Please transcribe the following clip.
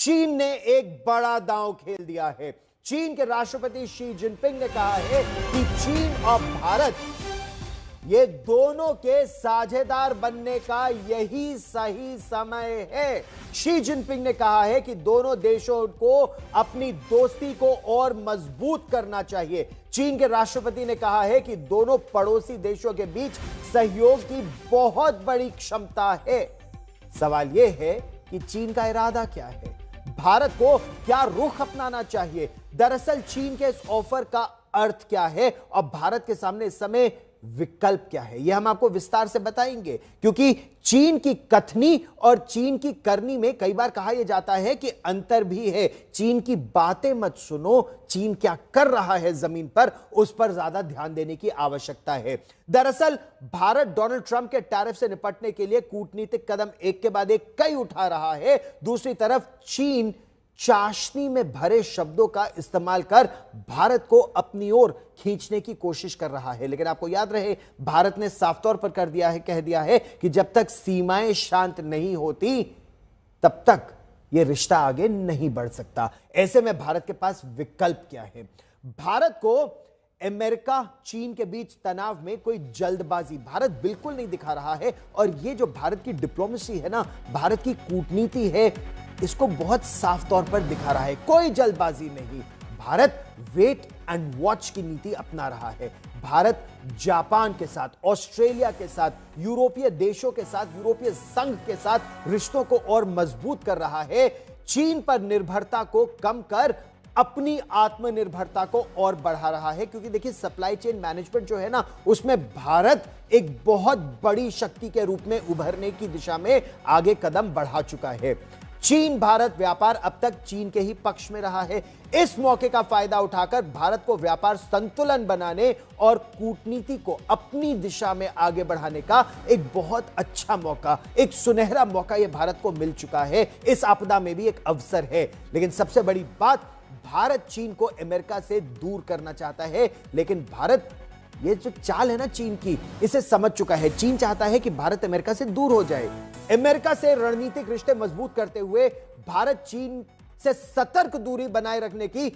चीन ने एक बड़ा दांव खेल दिया है। चीन के राष्ट्रपति शी जिनपिंग ने कहा है कि चीन और भारत ये दोनों के साझेदार बनने का यही सही समय है। शी जिनपिंग ने कहा है कि दोनों देशों को अपनी दोस्ती को और मजबूत करना चाहिए। चीन के राष्ट्रपति ने कहा है कि दोनों पड़ोसी देशों के बीच सहयोग की बहुत बड़ी क्षमता है। सवाल यह है कि चीन का इरादा क्या है, भारत को क्या रुख अपनाना चाहिए। दरअसल चीन के इस ऑफर का अर्थ क्या है और भारत के सामने इस समय विकल्प क्या है, यह हम आपको विस्तार से बताएंगे। क्योंकि चीन की कथनी और चीन की करनी में कई बार कहा यह जाता है कि अंतर भी है। चीन की बातें मत सुनो, चीन क्या कर रहा है जमीन पर, उस पर ज्यादा ध्यान देने की आवश्यकता है। दरअसल भारत डोनाल्ड ट्रंप के टैरिफ से निपटने के लिए कूटनीतिक कदम एक के बाद एक कई उठा रहा है। दूसरी तरफ चीन चाशनी में भरे शब्दों का इस्तेमाल कर भारत को अपनी ओर खींचने की कोशिश कर रहा है। लेकिन आपको याद रहे, भारत ने साफ तौर पर कह दिया है कि जब तक सीमाएं शांत नहीं होती तब तक यह रिश्ता आगे नहीं बढ़ सकता। ऐसे में भारत के पास विकल्प क्या है? भारत को अमेरिका चीन के बीच तनाव में कोई जल्दबाजी भारत बिल्कुल नहीं दिखा रहा है। और यह जो भारत की डिप्लोमेसी है ना, भारत की कूटनीति है, इसको बहुत साफ तौर पर दिखा रहा है। कोई जल्दबाजी नहीं, भारत वेट एंड वॉच की नीति अपना रहा है। भारत जापान के साथ, ऑस्ट्रेलिया के साथ, यूरोपीय देशों के साथ, यूरोपीय संघ के साथ रिश्तों को और मजबूत कर रहा है। चीन पर निर्भरता को कम कर अपनी आत्मनिर्भरता को और बढ़ा रहा है। क्योंकि देखिए, सप्लाई चेन मैनेजमेंट जो है ना, उसमें भारत एक बहुत बड़ी शक्ति के रूप में उभरने की दिशा में आगे कदम बढ़ा चुका है। चीन भारत व्यापार अब तक चीन के ही पक्ष में रहा है। इस मौके का फायदा उठाकर भारत को व्यापार संतुलन बनाने और कूटनीति को अपनी दिशा में आगे बढ़ाने का एक बहुत अच्छा मौका, एक सुनहरा मौका यह भारत को मिल चुका है। इस आपदा में भी एक अवसर है। लेकिन सबसे बड़ी बात, भारत चीन को अमेरिका से दूर करना चाहता है। लेकिन भारत, ये जो चाल है ना चीन की, इसे समझ चुका है। चीन चाहता है कि भारत अमेरिका से दूर हो जाए। अमेरिका से रणनीतिक रिश्ते मजबूत करते हुए भारत चीन से सतर्क दूरी बनाए रखने की